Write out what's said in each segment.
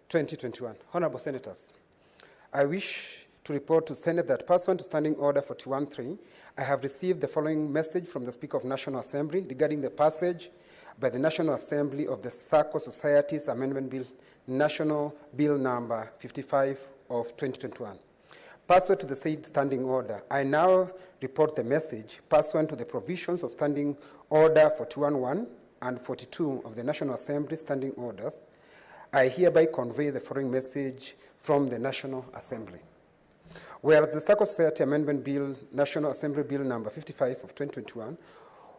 2021. Honorable Senators, I wish to report to Senate that pursuant to Standing Order 41.3, I have received the following message from the Speaker of National Assembly regarding the passage by the National Assembly of the Sacco Societies Amendment Bill, National Bill number 55 of 2021. Pursuant to the said standing order, I now report the message pursuant to the provisions of Standing Order 41.1 and 42 of the National Assembly Standing Orders. I hereby convey the following message from the National Assembly. Whereas the Sacco Society Amendment Bill, National Assembly Bill number 55 of 2021,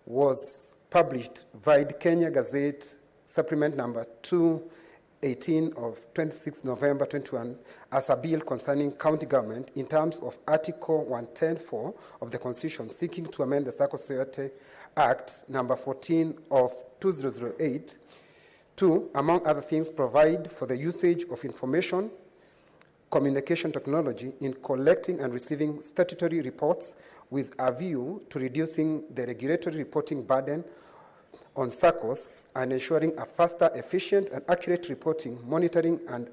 was published via Kenya Gazette Supplement number 218 of 26 November 2021 as a bill concerning county government in terms of Article 110.4 of the Constitution seeking to amend the Sacco Society Act number 14 of 2008 to, among other things, provide for the usage of information communication technology in collecting and receiving statutory reports with a view to reducing the regulatory reporting burden on SACCOs and ensuring a faster, efficient, and accurate reporting, monitoring, and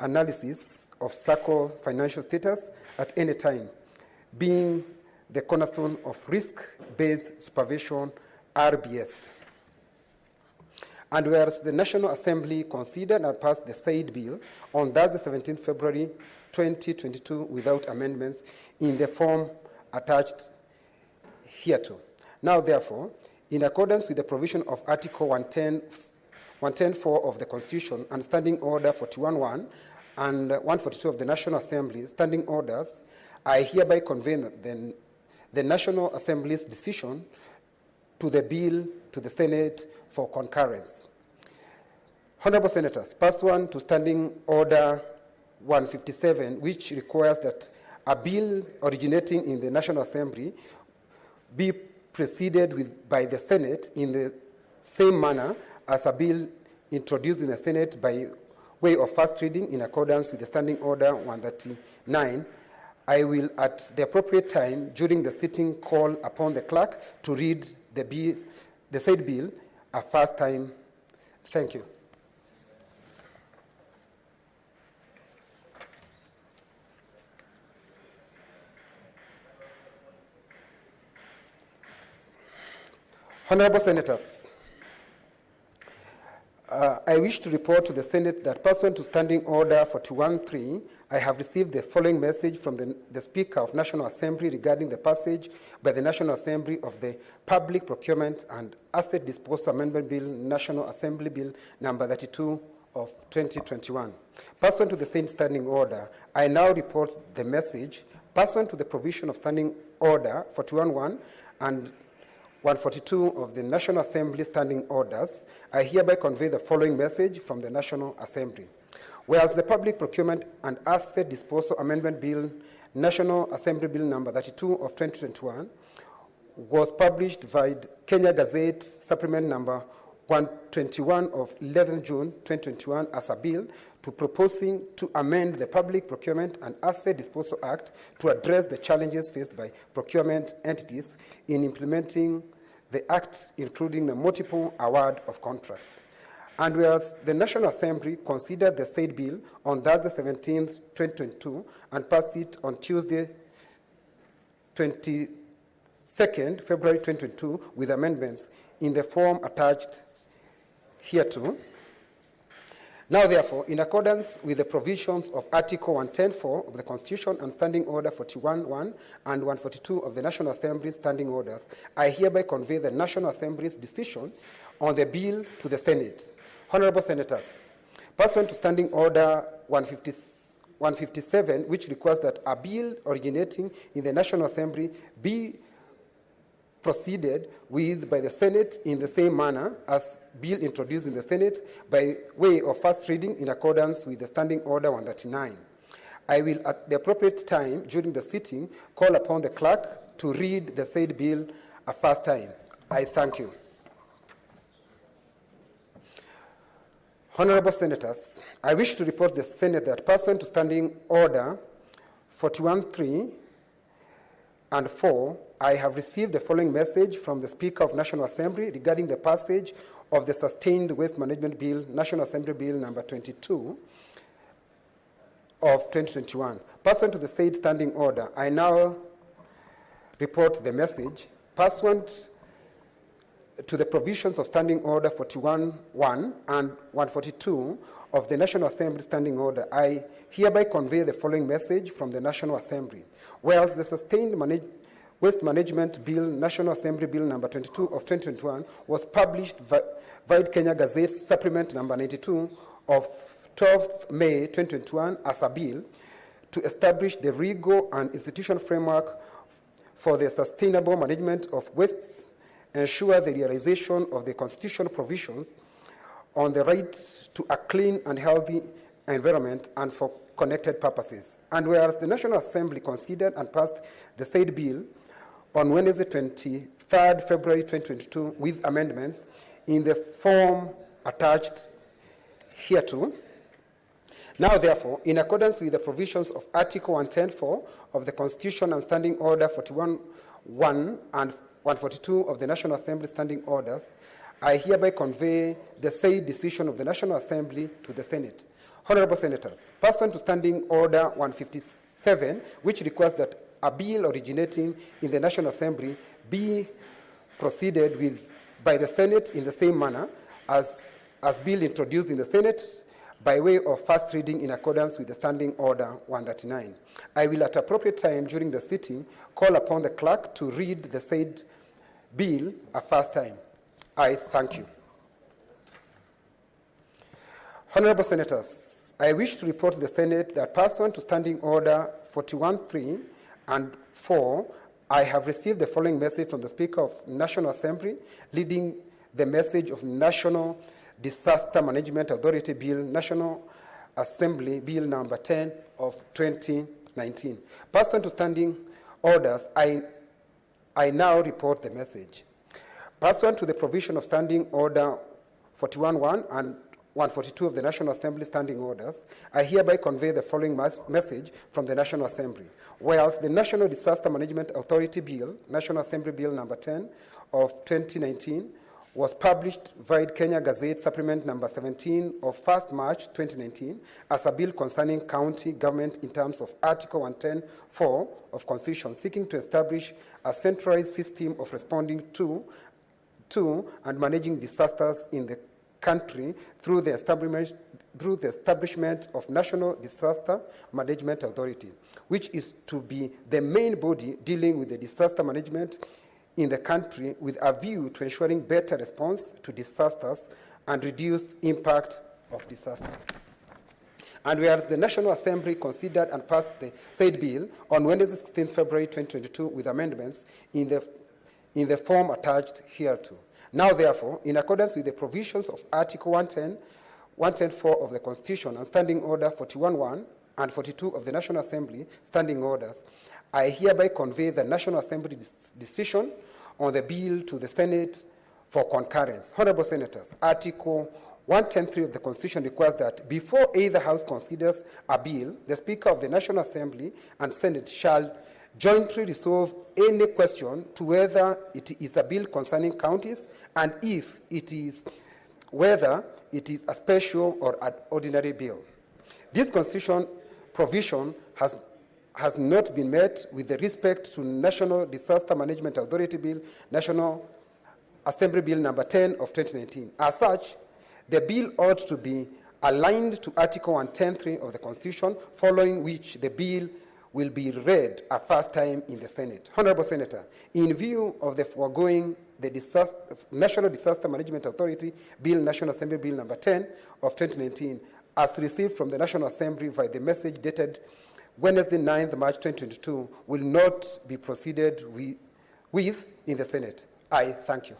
analysis of SACCO financial status at any time, being the cornerstone of risk-based supervision, RBS. And whereas the National Assembly considered and passed the said bill on Thursday, 17 February 2022 without amendments in the form attached hereto. Now, therefore, in accordance with the provision of Article 110.4 of the Constitution and Standing Order 41.1 and 142 of the National Assembly Standing Orders, I hereby convey the National Assembly's decision to the bill to the Senate for concurrence. Honorable Senators, pursuant to Standing Order 157, which requires that a bill originating in the National Assembly be preceded by the Senate in the same manner as a bill introduced in the Senate by way of first reading in accordance with the Standing Order 139, I will at the appropriate time during the sitting call upon the clerk to read the said bill a first time. Thank you. Honorable Senators, I wish to report to the Senate that pursuant to Standing Order 41.3, I have received the following message from the Speaker of National Assembly regarding the passage by the National Assembly of the Public Procurement and Asset Disposal Amendment Bill, National Assembly Bill number 32 of 2021. Pursuant to the same standing order, I now report the message pursuant to the provision of Standing Order 41.1 and 142 of the National Assembly Standing Orders, I hereby convey the following message from the National Assembly. Whereas the Public Procurement and Asset Disposal Amendment Bill, National Assembly Bill number 32 of 2021, was published via Kenya Gazette Supplement number 121 of 11 June 2021 as a bill to proposing to amend the Public Procurement and Asset Disposal Act to address the challenges faced by procurement entities in implementing the Act, including the multiple award of contracts. And whereas the National Assembly considered the said bill on Thursday 17, 2022 and passed it on Tuesday 22nd February 2022 with amendments in the form attached hereto. Now, therefore, in accordance with the provisions of Article 110.4 of the Constitution and Standing Order 41.1 and 142 of the National Assembly Standing Orders, I hereby convey the National Assembly's decision on the bill to the Senate. Honorable Senators, pursuant to Standing Order 157, which requires that a bill originating in the National Assembly be proceeded with by the Senate in the same manner as bill introduced in the Senate by way of first reading in accordance with the Standing Order 139. I will, at the appropriate time during the sitting, call upon the clerk to read the said bill a first time. I thank you. Honorable Senators, I wish to report to the Senate that pursuant to Standing Order 41.3 and 4, I have received the following message from the Speaker of National Assembly regarding the passage of the Sustained Waste Management Bill, National Assembly Bill number 22 of 2021. Pursuant to the said standing order, I now report the message. Pursuant to the provisions of Standing Order 41.1 and 142 of the National Assembly Standing Order, I hereby convey the following message from the National Assembly. Whereas the Sustained Waste Management Bill, National Assembly Bill number 22 of 2021, was published via Kenya Gazette Supplement number 92 of 12th May 2021 as a bill to establish the legal and institutional framework for the sustainable management of wastes, ensure the realization of the constitutional provisions on the right to a clean and healthy environment and for connected purposes. And whereas the National Assembly considered and passed the said bill on Wednesday, 23rd February 2022 with amendments in the form attached hereto. Now, therefore, in accordance with the provisions of Article 110.4 of the Constitution and Standing Order 41.1 and 142 of the National Assembly Standing Orders, I hereby convey the said decision of the National Assembly to the Senate. Honorable Senators, pursuant to Standing Order 157, which requires that a bill originating in the National Assembly be proceeded with by the Senate in the same manner as bill introduced in the Senate by way of first reading in accordance with the Standing Order 139. I will at appropriate time during the sitting call upon the clerk to read the said bill a first time. I thank you. Honorable Senators, I wish to report to the Senate that pursuant to Standing Order 41.3 and 4, I have received the following message from the Speaker of National Assembly, leading the message of National Disaster Management Authority Bill, National Assembly Bill number 10 of 2019. Pursuant to standing orders, I now report the message. Pursuant to the provision of Standing Order 41.1 and 142 of the National Assembly Standing Orders, I hereby convey the following message from the National Assembly. Whereas the National Disaster Management Authority Bill, National Assembly Bill number 10 of 2019, was published via Kenya Gazette Supplement number 17 of 1st March 2019 as a bill concerning county government in terms of Article 110.4 of Constitution, seeking to establish a centralized system of responding to and managing disasters in the country through the establishment of National Disaster Management Authority, which is to be the main body dealing with the disaster management in the country with a view to ensuring better response to disasters and reduced impact of disaster. And whereas the National Assembly considered and passed the said bill on Wednesday, 16 February 2022 with amendments in the form attached hereto. Now, therefore, in accordance with the provisions of Article 110.4 of the Constitution and Standing Order 41.1 and 42 of the National Assembly Standing Orders, I hereby convey the National Assembly decision on the bill to the Senate for concurrence. Honorable Senators, Article 110.3 of the Constitution requires that before either House considers a bill, the Speaker of the National Assembly and Senate shall jointly resolve any question to whether it is a bill concerning counties and if it is, whether it is a special or an ordinary bill. This Constitution provision has not been met with respect to National Disaster Management Authority Bill, National Assembly Bill number 10 of 2019. As such, the bill ought to be aligned to Article 110.3 of the Constitution, following which the bill will be read a first time in the Senate. Honorable Senator, in view of the foregoing, the National Disaster Management Authority Bill, National Assembly Bill number 10 of 2019, as received from the National Assembly via the message dated Wednesday, 9th March 2022, will not be proceeded with in the Senate. I thank you.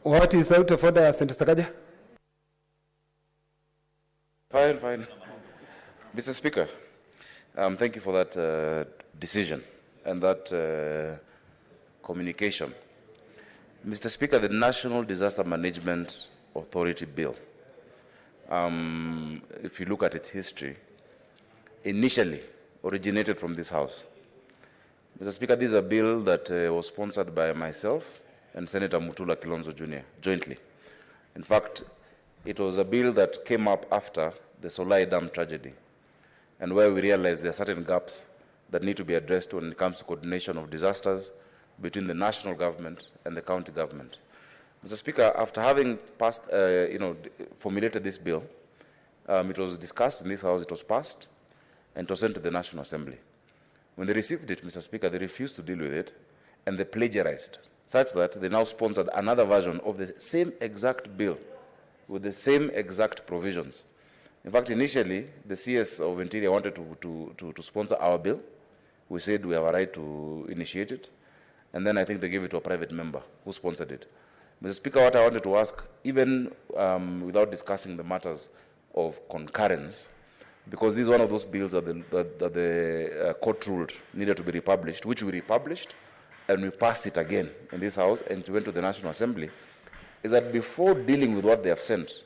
What is out of order, Senator Sakaja? Fine. Mr. Speaker, thank you for that decision and that communication. Mr. Speaker, the National Disaster Management Authority Bill, if you look at its history, initially originated from this House. Mr. Speaker, this is a bill that was sponsored by myself and Senator Mutula Kilonzo Jr. jointly. In fact, it was a bill that came up after the Solai Dam tragedy, and where we realized there are certain gaps that need to be addressed when it comes to coordination of disasters between the national government and the county government. Mr. Speaker, after having passed, formulated this bill, it was discussed in this House, it was passed, and it was sent to the National Assembly. When they received it, Mr. Speaker, they refused to deal with it, and they plagiarized, such that they now sponsored another version of the same exact bill with the same exact provisions. In fact, initially, the CS of Interior wanted to sponsor our bill. We said we have a right to initiate it, and then I think they gave it to a private member who sponsored it. Mr. Speaker, what I wanted to ask, even without discussing the matters of concurrence, because this is one of those bills that the court ruled needed to be republished, which we republished, and we passed it again in this House, and it went to the National Assembly, is that before dealing with what they have sent,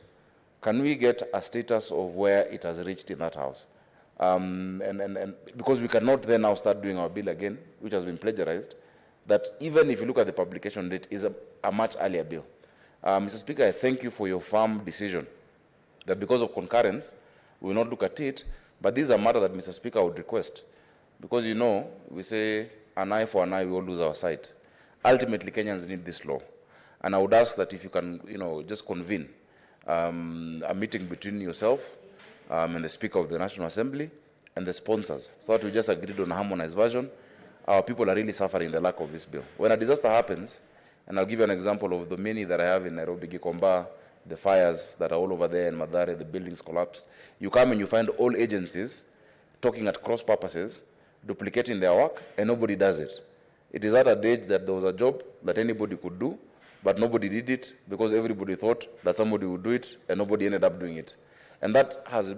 can we get a status of where it has reached in that House? And because we cannot then now start doing our bill again, which has been plagiarized, that even if you look at the publication date, is a much earlier bill. Mr. Speaker, I thank you for your firm decision that because of concurrence, we will not look at it, but this is a matter that, Mr. Speaker, I would request. Because, you know, we say an eye for an eye, we all lose our sight. Ultimately, Kenyans need this law. And I would ask that if you can, just convene a meeting between yourself and the Speaker of the National Assembly and the sponsors, so that we just agreed on a harmonized version. Our people are really suffering the lack of this bill. When a disaster happens, and I'll give you an example of the many that I have in Nairobi, Gikomba, the fires that are all over there in Mathare, the buildings collapsed. You come and you find all agencies talking at cross purposes, duplicating their work, and nobody does it. It is at a date that there was a job that anybody could do, but nobody did it because everybody thought that somebody would do it, and nobody ended up doing it. And that has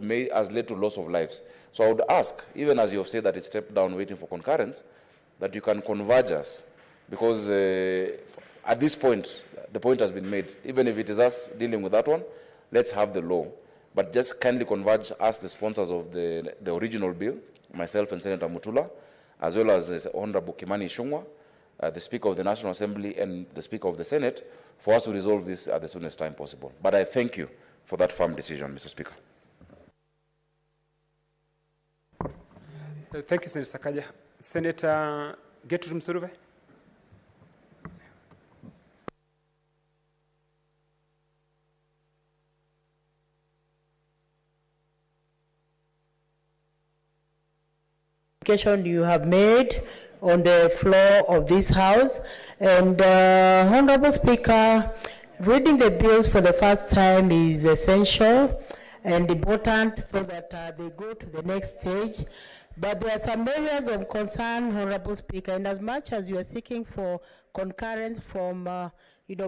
led to loss of lives. So I would ask, even as you have said that it's stepped down waiting for concurrence, that you can converge us, because at this point, the point has been made. Even if it is us dealing with that one, let's have the law. But just kindly converge us, the sponsors of the original bill, myself and Senator Mutula, as well as Honorable Kimani Ichung'wah, the Speaker of the National Assembly and the Speaker of the Senate, for us to resolve this at the soonest time possible. But I thank you for that firm decision, Mr. Speaker. Thank you, Senator Sakaja. Senator Gertrude Msuruve. You have made on the floor of this House, and Honorable Speaker, reading the bills for the first time is essential and important so that they go to the next stage. But there are some areas of concern, Honorable Speaker, and as much as you are seeking for concurrence from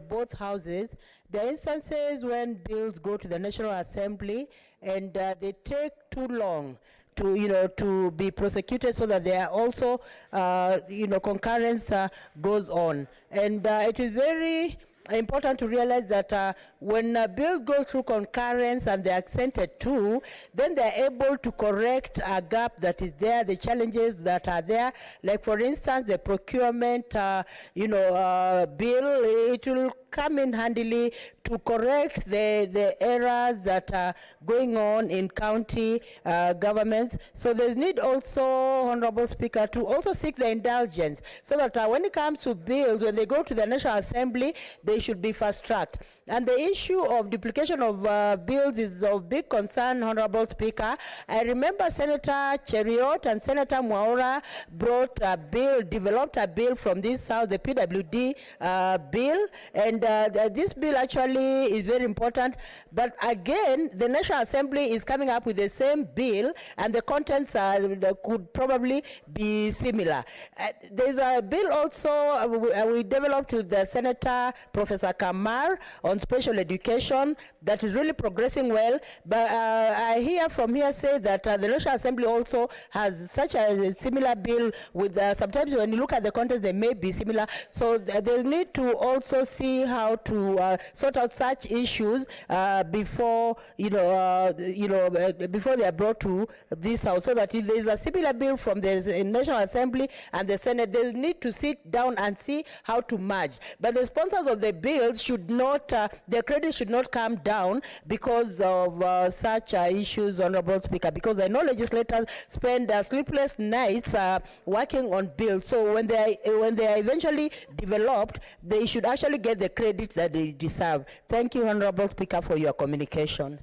both houses, there are instances when bills go to the National Assembly and they take too long to be prosecuted, so that there are also concurrence goes on. And it is very important to realize that when bills go through concurrence and they are assented to, then they are able to correct a gap that is there, the challenges that are there. Like, for instance, the procurement bill, it will come in handily to correct the errors that are going on in county governments. So there's need also, Honorable Speaker, to also seek the indulgence, so that when it comes to bills, when they go to the National Assembly, they should be fast-tracked. And the issue of duplication of bills is of big concern, Honorable Speaker. I remember Senator Cheriot and Senator Mwaura brought a bill, developed a bill from this House, the PWD bill, and this bill actually is very important. But again, the National Assembly is coming up with the same bill, and the contents could probably be similar. There's a bill also we developed with the Senator Professor Professor Kamar on special education that is really progressing well. But I hear from here say that the National Assembly also has such a similar bill with sometimes when you look at the content they may be similar. So they need to also see how to sort out such issues before before they are brought to this house, so that if there is a similar bill from the National Assembly and the Senate, they need to sit down and see how to merge. But the sponsors of the bills should not, their credit should not come down because of such issues, Honorable Speaker, because I know legislators spend sleepless nights working on bills. So when they are eventually developed, they should actually get the credit that they deserve. Thank you, Honorable Speaker, for your communication.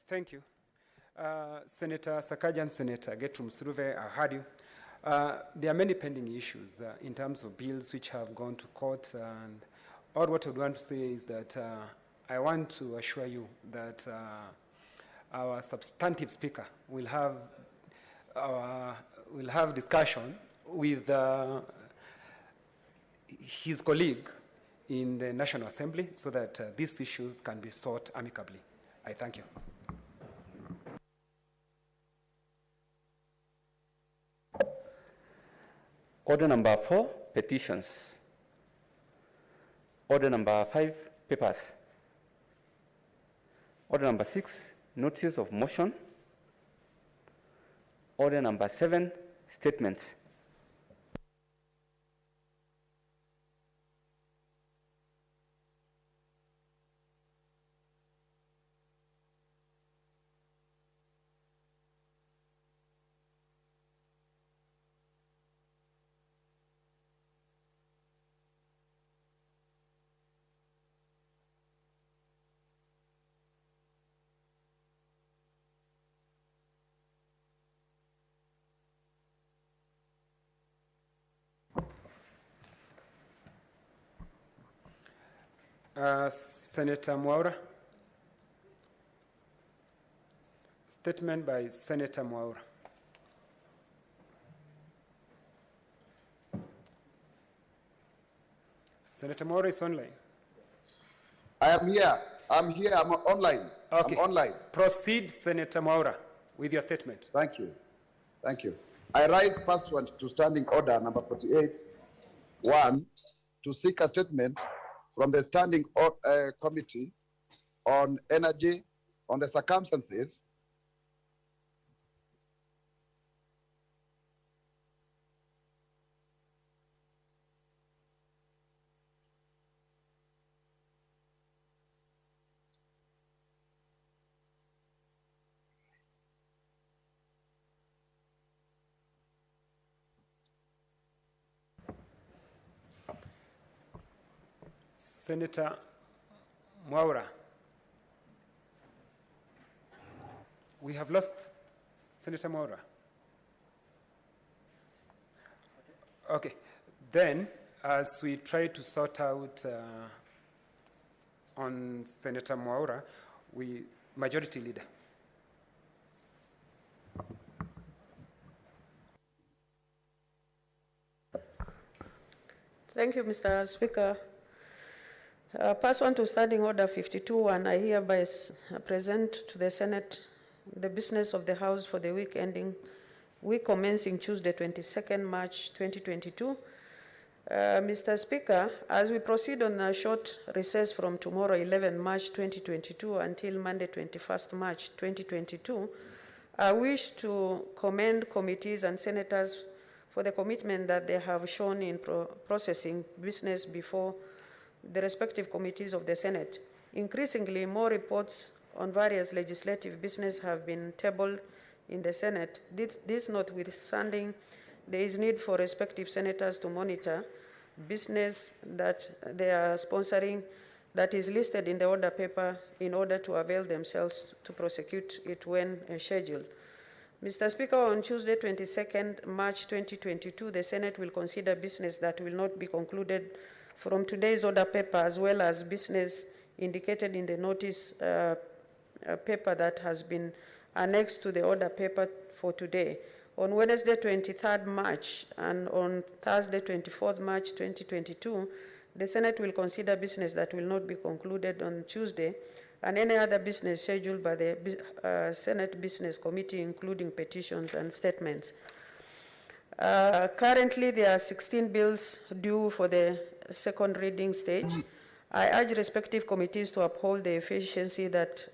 Thank you. Senator Sakajan, Senator Getrum Suruve, I heard you. There are many pending issues in terms of bills which have gone to court, and all what I would want to say is that I want to assure you that our substantive speaker will have discussion with his colleague in the National Assembly so that these issues can be sought amicably. I thank you. Order number 4, petitions. Order number 5, papers. Order number 6, notices of motion. Order number 7, statements. Senator Mwaura. Statement by Senator Mwaura. Senator Mwaura is online. I am here. I'm here. I'm online. Okay. I'm online. Proceed, Senator Mwaura, with your statement. Thank you. Thank you. I rise pursuant to standing order number 48-1 to seek a statement from the Standing Committee on Energy on the circumstances Senator Mwaura. We have lost Senator Mwaura. Okay. Then, as we try to sort out on Senator Mwaura, Majority Leader. Thank you, Mr. Speaker. Pursuant to Standing Order 52-1, I hereby present to the Senate the business of the House for the week commencing Tuesday, 22nd March 2022. Mr. Speaker, as we proceed on a short recess from tomorrow, 11 March 2022, until Monday, 21st March 2022, I wish to commend committees and senators for the commitment that they have shown in processing business before the respective committees of the Senate. Increasingly, more reports on various legislative business have been tabled in the Senate. This notwithstanding, there is need for respective senators to monitor business that they are sponsoring that is listed in the order paper in order to avail themselves to prosecute it when scheduled. Mr. Speaker, on Tuesday, 22nd March 2022, the Senate will consider business that will not be concluded from today's order paper, as well as business indicated in the notice paper that has been annexed to the order paper for today. On Wednesday, 23rd March, and on Thursday, 24th March 2022, The Senate will consider business that will not be concluded on Tuesday and any other business scheduled by the Senate Business Committee, including petitions and statements. Currently, there are 16 bills due for the second reading stage. I urge respective committees to uphold the efficiency that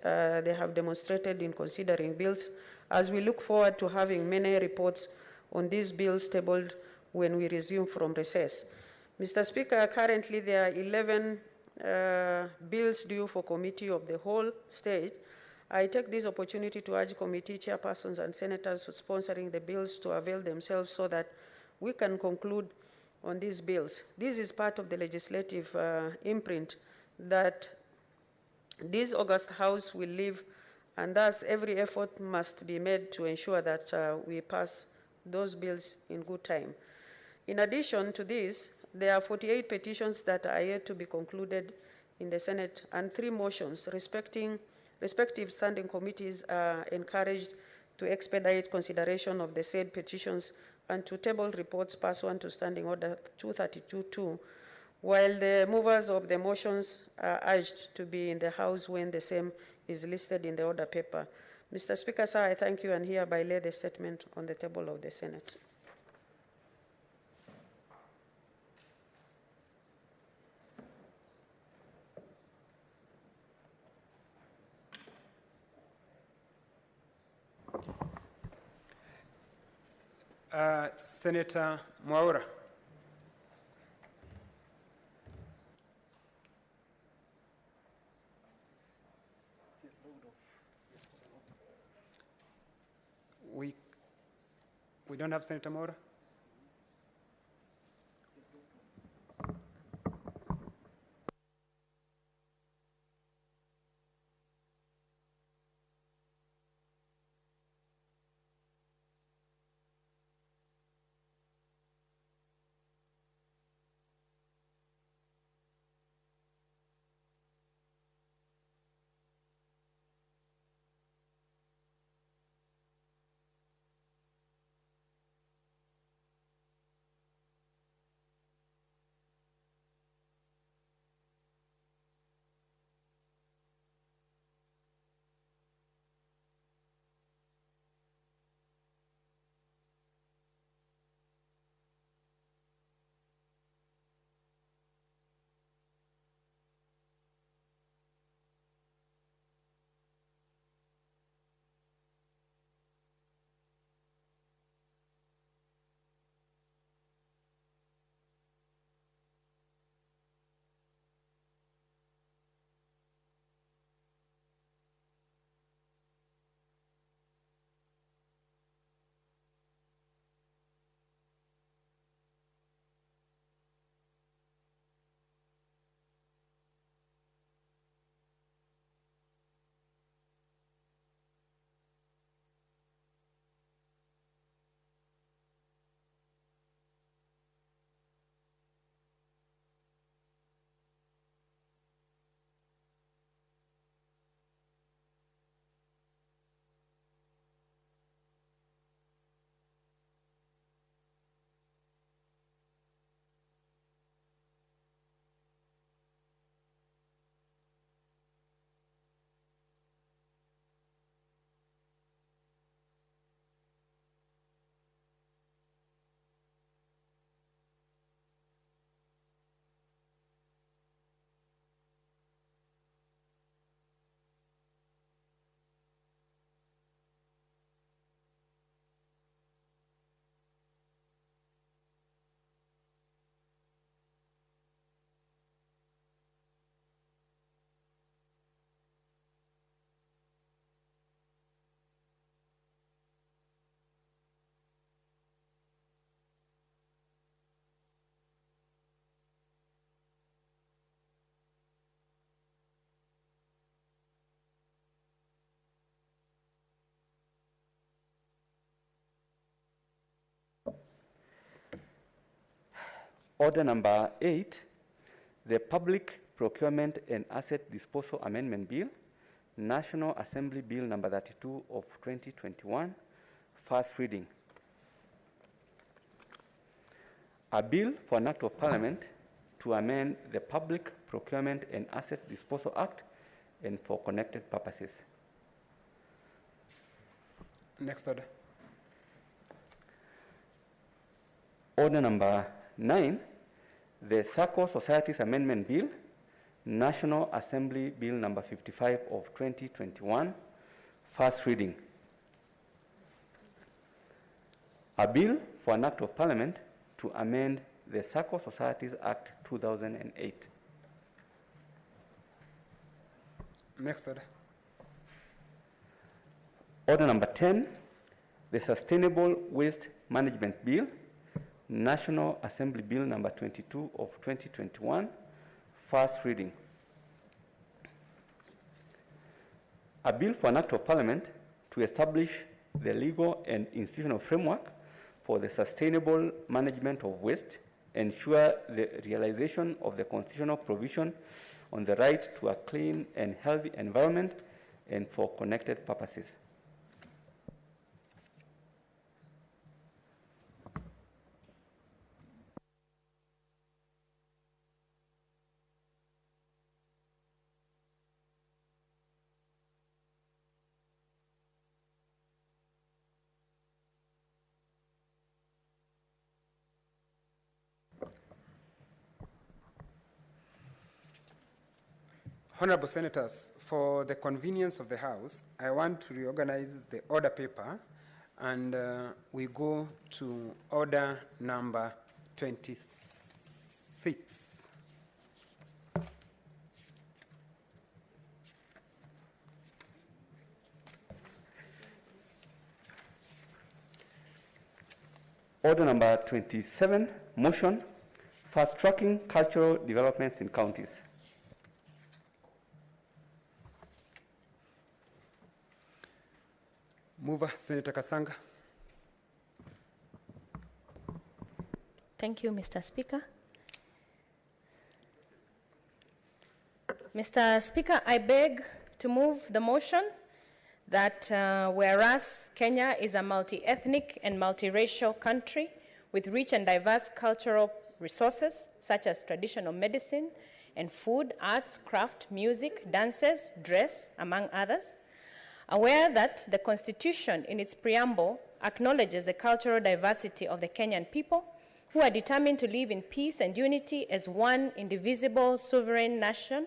they have demonstrated in considering bills, as we look forward to having many reports on these bills tabled when we resume from recess. Mr. Speaker, currently there are 11 bills due for committee of the whole stage. I take this opportunity to urge committee chairpersons and senators sponsoring the bills to avail themselves so that we can conclude on these bills. This is part of the legislative imprint that this August House will leave, and thus every effort must be made to ensure that we pass those bills in good time. In addition to this, there are 48 petitions that are yet to be concluded in the Senate, and 3 motions respective standing committees are encouraged to expedite consideration of the said petitions and to table reports pursuant to Standing Order 232-2, while the movers of the motions are urged to be in the House when the same is listed in the order paper. Mr. Speaker, sir, I thank you and hereby lay the statement on the table of the Senate. Senator Mwaura. We don't have Senator Mwaura? Order number 8, the Public Procurement and Asset Disposal Amendment Bill, National Assembly Bill number 32 of 2021, first reading. A bill for an act of Parliament to amend the Public Procurement and Asset Disposal Act and for connected purposes. Next order. Order number 9, the Sacco Societies Amendment Bill, National Assembly Bill number 55 of 2021, first reading. A bill for an act of parliament to amend the Sacco Societies Act 2008. Next order. Order number 10, the Sustainable Waste Management Bill, National Assembly Bill number 22 of 2021, first reading. A bill for an act of parliament to establish the legal and institutional framework for the sustainable management of waste, ensure the realization of the constitutional provision on the right to a clean and healthy environment, and for connected purposes. Honorable Senators, for the convenience of the House, I want to reorganize the order paper, and we go to order number 26. Order number 27, motion, fast-tracking cultural developments in counties. Mover, Senator Kasanga. Thank you, Mr. Speaker. Mr. Speaker, I beg to move the motion that whereas Kenya is a multi-ethnic and multiracial country with rich and diverse cultural resources such as traditional medicine and food, arts, craft, music, dances, dress, among others, aware that the Constitution in its preamble acknowledges the cultural diversity of the Kenyan people who are determined to live in peace and unity as one indivisible sovereign nation,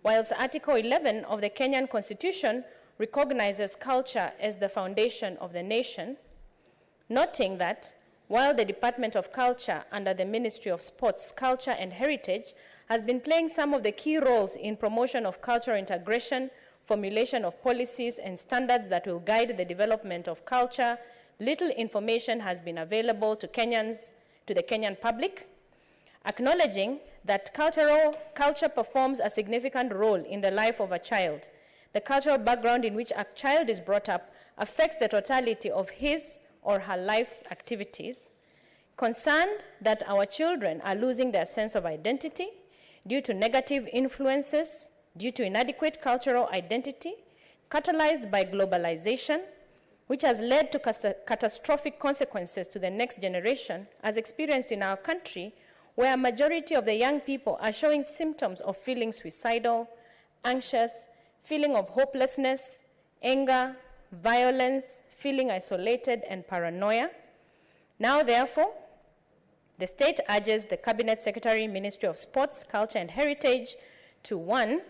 whilst Article 11 of the Kenyan Constitution recognizes culture as the foundation of the nation, noting that while the Department of Culture under the Ministry of Sports, Culture and Heritage has been playing some of the key roles in promotion of cultural integration, formulation of policies and standards that will guide the development of culture, little information has been available to the Kenyan public. Acknowledging that culture performs a significant role in the life of a child, the cultural background in which a child is brought up affects the totality of his or her life's activities. Concerned that our children are losing their sense of identity due to negative influences, due to inadequate cultural identity, catalyzed by globalization, which has led to catastrophic consequences to the next generation, as experienced in our country, where a majority of the young people are showing symptoms of feeling suicidal, anxious, feeling of hopelessness, anger, violence, feeling isolated, and paranoia. Now, therefore, the state urges the Cabinet Secretary, Ministry of Sports, Culture and Heritage to 1,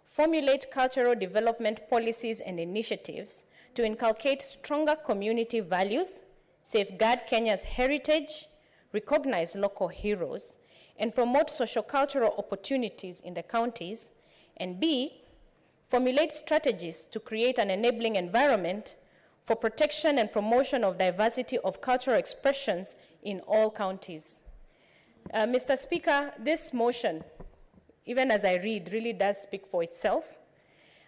formulate cultural development policies and initiatives to inculcate stronger community values, safeguard Kenya's heritage, recognize local heroes, and promote sociocultural opportunities in the counties, and B, formulate strategies to create an enabling environment for protection and promotion of diversity of cultural expressions in all counties. Mr. Speaker, this motion, even as I read, really does speak for itself.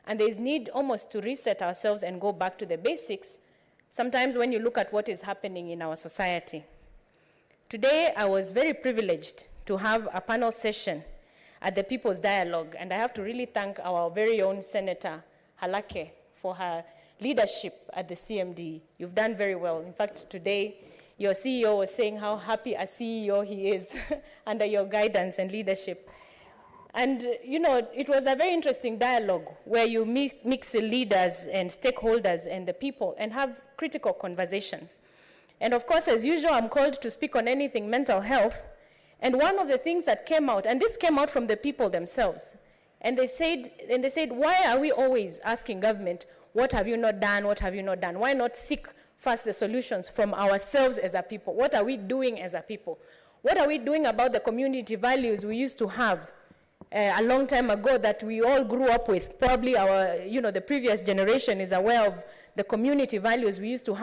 And there is need almost to reset ourselves and go back to the basics, sometimes when you look at what is happening in our society. Today, I was very privileged to have a panel session at the People's Dialogue, and I have to really thank our very own Senator Halake for her leadership at the CMD. You've done very well. In fact, today, your CEO was saying how happy a CEO he is under your guidance and leadership. And, you know, it was a very interesting dialogue where you mix the leaders and stakeholders and the people and have critical conversations. And of course, as usual, I'm called to speak on anything mental health. And one of the things that came out, and this came out from the people themselves, and they said, why are we always asking government, what have you not done, what have you not done? Why not seek first the solutions from ourselves as a people? What are we doing as a people? What are we doing about the community values we used to have a long time ago that we all grew up with? Probably our, you know, the previous generation is aware of the community values we used to have.